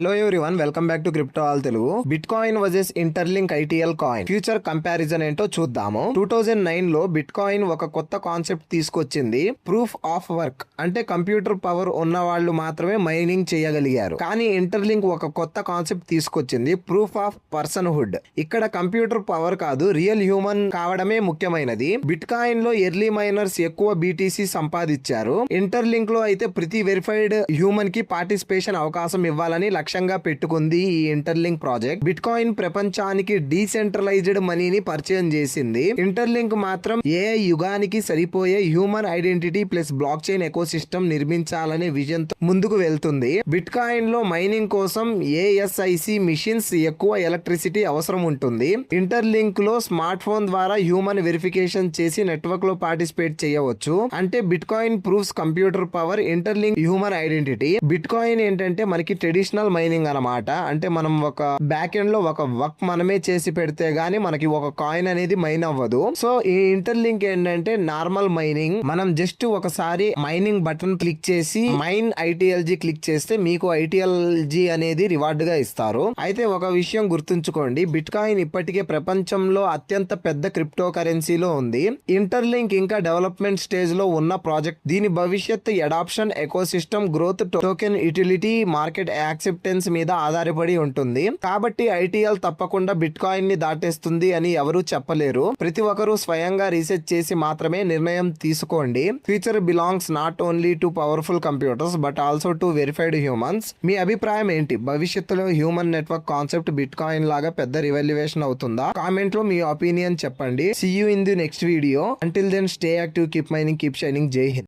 Hello everyone, welcome back to crypto all Telugu. Bit coin versus interlink ITL coin future comparison ఏంటో చూద్దాము. 2009 లో bit coin ఒక కొత్త concept తీసుకొచ్చింది. ప్రూఫ్ ఆఫ్ వర్క్ అంటే కంప్యూటర్ పవర్ ఉన్న వాళ్ళు మాత్రమే మైనింగ్ చేయగలిగారు. కానీ ఇంటర్లింక్ ఒక కొత్త కాన్సెప్ట్ తీసుకొచ్చింది, ప్రూఫ్ ఆఫ్ పర్సన్ హుడ్. ఇక్కడ కంప్యూటర్ పవర్ కాదు, రియల్ హ్యూమన్ కావడమే ముఖ్యమైనది. బిట్ కాయిన్ లో ఎర్లీ మైనర్స్ ఎక్కువ బీటీసీ సంపాదించారు. ఇంటర్లింక్ లో అయితే ప్రతి వెరిఫైడ్ హ్యూమన్ కి పార్టిసిపేషన్ అవకాశం ఇవ్వాలని లక్ష్యంగా పెట్టుకుంది ఈ ఇంటర్లింక్ ప్రాజెక్ట్. బిట్ కాయిన్ ప్రపంచానికి డీసెంట్రలైజ్డ్ మనీని పరిచయం చేసింది. ఇంటర్లింక్ మాత్రం ఏ యుగానికి సరిపోయే human identity plus blockchain ecosystem నిర్మించాలనే విజన్ తో ముందుకు వెళ్తుంది. బిట్ కాయిన్ లో మైనింగ్ కోసం ఏఎస్ఐసి మిషన్స్ ఎక్కువ ఎలక్ట్రిసిటీ అవసరం ఉంటుంది. ఇంటర్లింక్ లో స్మార్ట్ ఫోన్ ద్వారా హ్యూమన్ వెరిఫికేషన్ చేసి నెట్వర్క్ లో పార్టిసిపేట్ చేయవచ్చు. అంటే bit coin proofs computer power, interlink human identity. Bit coin ఏంటంటే మనకి ట్రెడిషనల్ మైనింగ్ అన్నమాట. అంటే మనం ఒక బ్యాక్ ఎండ్ లో ఒక వర్క్ మనమే చేసి పెడితే గానీ మనకి ఒక కాయిన్ అనేది మైన్ అవ్వదు. సో ఈ ఇంటర్లింక్ ఏంటంటే నార్మల్ మైనింగ్. మనం జస్ట్ ఒకసారి మైనింగ్ బటన్ క్లిక్ చేసి మైన్ ఐటీఎల్జీ క్లిక్ చేస్తే మీకు ఐటీఎల్జీ అనేది రివార్డ్ గా ఇస్తారు. అయితే ఒక విషయం గుర్తుంచుకోండి, బిట్ కాయిన్ ఇప్పటికే ప్రపంచంలో అత్యంత పెద్ద క్రిప్టో కరెన్సీలో ఉంది. ఇంటర్లింక్ ఇంకా డెవలప్మెంట్ స్టేజ్ లో ఉన్న ప్రాజెక్ట్. దీని భవిష్యత్ adoption, ecosystem growth, token utility, market acceptance మీద ఆధారపడి ఉంటుంది. కాబట్టి ఐటీఎల్ తప్పకుండా బిట్ కాయిన్ ని దాటేస్తుంది అని ఎవరూ చెప్పలేరు. ప్రతి ఒక్కరూ స్వయంగా రీసెర్చ్ చేసి మాత్రమే నిర్ణయం తీసుకోండి. Future belongs not only to powerful computers but also to verified humans. మీ అభిప్రాయం ఏంటి? భవిష్యత్తులో human network concept bitcoin లాగా పెద్ద రివల్యూషన్ అవుతుందా? కామెంట్ లో మీ ఒపీనియన్ చెప్పండి. See you in the next video. Until then stay active, keep mining, keep shining. Jai Hind.